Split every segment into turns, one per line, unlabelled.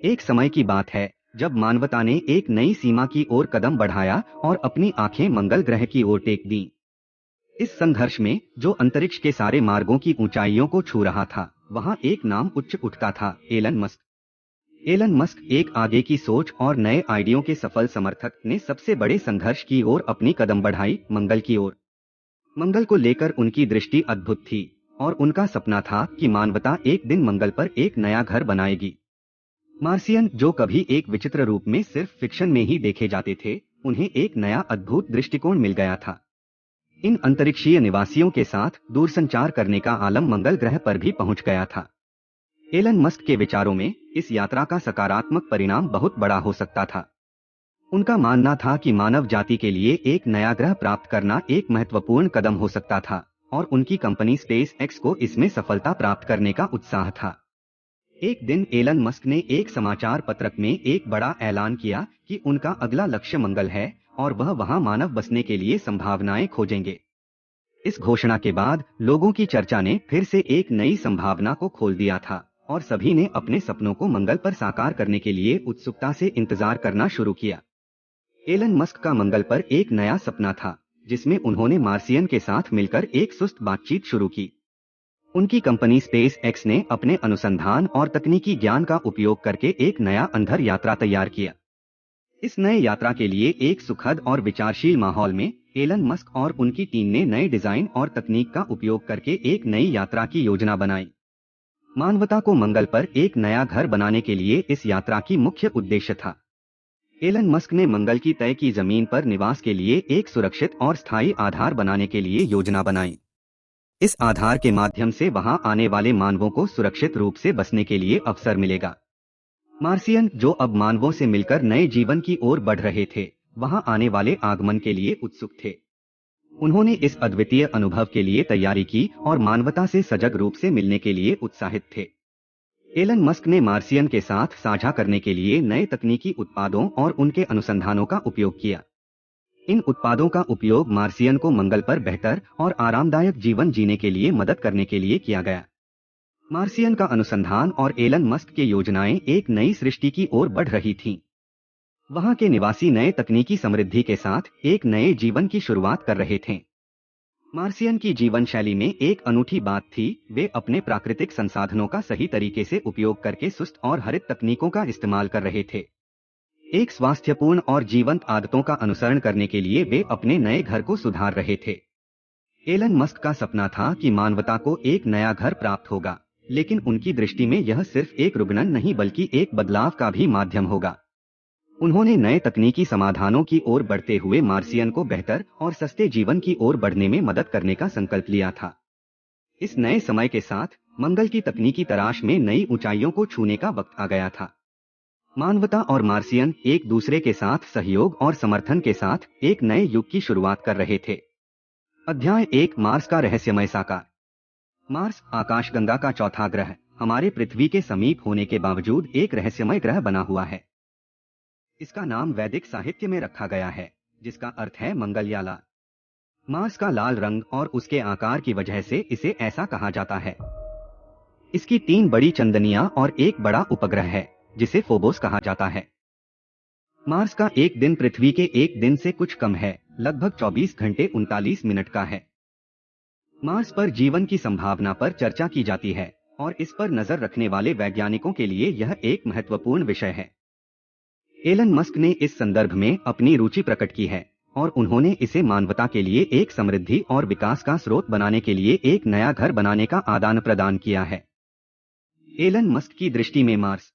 एक समय की बात है जब मानवता ने एक नई सीमा की ओर कदम बढ़ाया और अपनी आंखें मंगल ग्रह की ओर टेक दी। इस संघर्ष में जो अंतरिक्ष के सारे मार्गों की ऊंचाइयों को छू रहा था, वहां एक नाम उच्च उठता था, एलन मस्क। एलन मस्क एक आगे की सोच और नए आइडियो के सफल समर्थक ने सबसे बड़े संघर्ष की ओर अपनी कदम बढ़ाई, मंगल की ओर। मंगल को लेकर उनकी दृष्टि अद्भुत थी और उनका सपना था कि मानवता एक दिन मंगल पर एक नया घर बनाएगी। मार्सियन, जो कभी एक विचित्र रूप में सिर्फ फिक्शन में ही देखे जाते थे, उन्हें एक नया अद्भुत दृष्टिकोण मिल गया था। इन अंतरिक्षीय निवासियों के साथ दूरसंचार करने का आलम मंगल ग्रह पर भी पहुंच गया था। एलन मस्क के विचारों में इस यात्रा का सकारात्मक परिणाम बहुत बड़ा हो सकता था। उनका मानना था कि मानव जाति के लिए एक नया ग्रह प्राप्त करना एक महत्वपूर्ण कदम हो सकता था और उनकी कंपनी स्पेस एक्स को इसमें सफलता प्राप्त करने का उत्साह था। एक दिन एलन मस्क ने एक समाचार पत्रक में एक बड़ा ऐलान किया कि उनका अगला लक्ष्य मंगल है और वह वहां मानव बसने के लिए संभावनाएं खोजेंगे। इस घोषणा के बाद लोगों की चर्चा ने फिर से एक नई संभावना को खोल दिया था और सभी ने अपने सपनों को मंगल पर साकार करने के लिए उत्सुकता से इंतजार करना शुरू किया। एलन मस्क का मंगल पर एक नया सपना था, जिसमें उन्होंने मार्सियन के साथ मिलकर एक सुस्त बातचीत शुरू की। उनकी कंपनी स्पेस एक्स ने अपने अनुसंधान और तकनीकी ज्ञान का उपयोग करके एक नया अंधर यात्रा तैयार किया। इस नए यात्रा के लिए एक सुखद और विचारशील माहौल में एलन मस्क और उनकी टीम ने नए डिजाइन और तकनीक का उपयोग करके एक नई यात्रा की योजना बनाई। मानवता को मंगल पर एक नया घर बनाने के लिए इस यात्रा की मुख्य उद्देश्य था। एलन मस्क ने मंगल की तय की जमीन पर निवास के लिए एक सुरक्षित और स्थायी आधार बनाने के लिए योजना बनाई। इस आधार के माध्यम से वहां आने वाले मानवों को सुरक्षित रूप से बसने के लिए अवसर मिलेगा। मार्सियन, जो अब मानवों से मिलकर नए जीवन की ओर बढ़ रहे थे, वहां आने वाले आगमन के लिए उत्सुक थे। उन्होंने इस अद्वितीय अनुभव के लिए तैयारी की और मानवता से सजग रूप से मिलने के लिए उत्साहित थे। एलन मस्क ने मार्सियन के साथ साझा करने के लिए नए तकनीकी उत्पादों और उनके अनुसंधानों का उपयोग किया। इन उत्पादों का उपयोग मार्सियन को मंगल पर बेहतर और आरामदायक जीवन जीने के लिए मदद करने के लिए किया गया। मार्सियन का अनुसंधान और एलन मस्क की योजनाएं एक नई सृष्टि की ओर बढ़ रही थीं। वहां के निवासी नए तकनीकी समृद्धि के साथ एक नए जीवन की शुरुआत कर रहे थे। मार्सियन की जीवन शैली में एक अनूठी बात थी, वे अपने प्राकृतिक संसाधनों का सही तरीके से उपयोग करके सुस्त और हरित तकनीकों का इस्तेमाल कर रहे थे। एक स्वास्थ्यपूर्ण और जीवंत आदतों का अनुसरण करने के लिए वे अपने नए घर को सुधार रहे थे। एलन मस्क का सपना था कि मानवता को एक नया घर प्राप्त होगा, लेकिन उनकी दृष्टि में यह सिर्फ एक रुग्णन नहीं बल्कि एक बदलाव का भी माध्यम होगा। उन्होंने नए तकनीकी समाधानों की ओर बढ़ते हुए मार्सियन को बेहतर और सस्ते जीवन की ओर बढ़ने में मदद करने का संकल्प लिया था। इस नए समय के साथ मंगल की तकनीकी तराश में नई ऊंचाइयों को छूने का वक्त आ गया था। मानवता और मार्सियन एक दूसरे के साथ सहयोग और समर्थन के साथ एक नए युग की शुरुआत कर रहे थे। अध्याय 1, मार्स का रहस्यमय साकार। मार्स, आकाशगंगा का चौथा ग्रह, हमारे पृथ्वी के समीप होने के बावजूद एक रहस्यमय ग्रह बना हुआ है। इसका नाम वैदिक साहित्य में रखा गया है, जिसका अर्थ है मंगलयाला। मार्स का लाल रंग और उसके आकार की वजह से इसे ऐसा कहा जाता है। इसकी 3 बड़ी चंदनियां और एक बड़ा उपग्रह है, जिसे फोबोस कहा जाता है। मार्स का एक दिन पृथ्वी के एक दिन से कुछ कम है, लगभग 24 घंटे 39 मिनट का है। मार्स पर जीवन की संभावना पर चर्चा की जाती है और इस पर नजर रखने वाले वैज्ञानिकों के लिए यह एक महत्वपूर्ण विषय है। एलन मस्क ने इस संदर्भ में अपनी रुचि प्रकट की है और उन्होंने इसे मानवता के लिए एक समृद्धि और विकास का स्रोत बनाने के लिए एक नया घर बनाने का आदान प्रदान किया है। एलन मस्क की दृष्टि में Mars.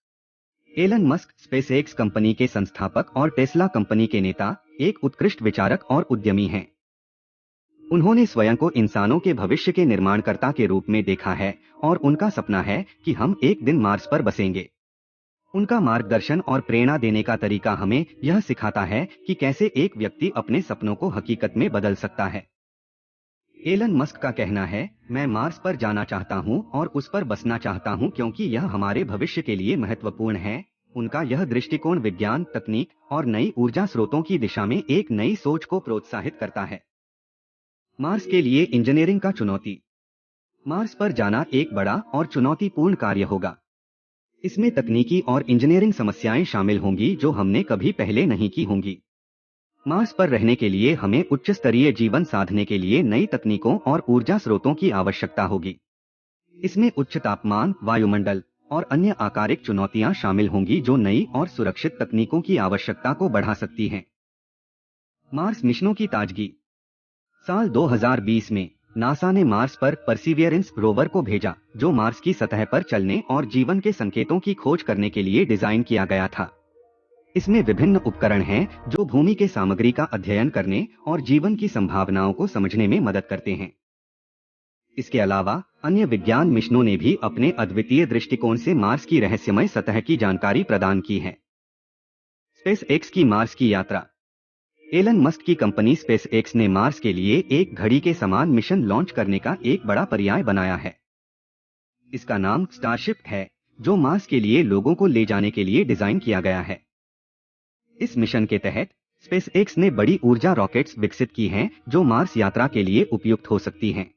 Elon Musk SpaceX company के संस्थापक और टेस्ला कंपनी के नेता, एक उत्कृष्ट विचारक और उद्यमी हैं। उन्होंने स्वयं को इंसानों के भविष्य के निर्माणकर्ता के रूप में देखा है और उनका सपना है कि हम एक दिन मार्स पर बसेंगे। उनका मार्गदर्शन और प्रेरणा देने का तरीका हमें यह सिखाता है कि कैसे एक व्यक्ति अपने सपनों को हकीकत में बदल सकता है। एलन मस्क का कहना है, मैं मार्स पर जाना चाहता हूं और उस पर बसना चाहता हूं क्योंकि यह हमारे भविष्य के लिए महत्वपूर्ण है। उनका यह दृष्टिकोण विज्ञान, तकनीक और नई ऊर्जा स्रोतों की दिशा में एक नई सोच को प्रोत्साहित करता है। मार्स के लिए इंजीनियरिंग का चुनौती। मार्स पर जाना एक बड़ा और चुनौतीपूर्ण कार्य होगा। इसमें तकनीकी और इंजीनियरिंग समस्याएं शामिल होंगी जो हमने कभी पहले नहीं की होंगी। मार्स पर रहने के लिए हमें उच्च स्तरीय जीवन साधने के लिए नई तकनीकों और ऊर्जा स्रोतों की आवश्यकता होगी। इसमें उच्च तापमान, वायुमंडल और अन्य आकारिक चुनौतियां शामिल होंगी जो नई और सुरक्षित तकनीकों की आवश्यकता को बढ़ा सकती हैं। मार्स मिशनों की ताजगी। साल 2020 में नासा ने मार्स पर परसिवियरेंस रोवर को भेजा, जो मार्स की सतह पर चलने और जीवन के संकेतों की खोज करने के लिए डिजाइन किया गया था। इसमें विभिन्न उपकरण हैं जो भूमि के सामग्री का अध्ययन करने और जीवन की संभावनाओं को समझने में मदद करते हैं। इसके अलावा अन्य विज्ञान मिशनों ने भी अपने अद्वितीय दृष्टिकोण से मार्स की रहस्यमय सतह की जानकारी प्रदान की है। स्पेस एक्स की मार्स की यात्रा। एलन मस्क की कंपनी स्पेस एक्स ने मार्स के लिए एक घड़ी के समान मिशन लॉन्च करने का एक बड़ा पर्याय बनाया है। इसका नाम स्टारशिप है, जो मार्स के लिए लोगों को ले जाने के लिए डिजाइन किया गया है। इस मिशन के तहत स्पेस एक्स ने बड़ी ऊर्जा रॉकेट्स विकसित की हैं जो मार्स यात्रा के लिए उपयुक्त हो सकती हैं।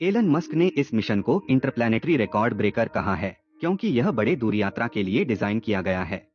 एलन मस्क ने इस मिशन को इंटरप्लैनेटरी रिकॉर्ड ब्रेकर कहा है, क्योंकि यह बड़े दूर यात्रा के लिए डिजाइन किया गया है।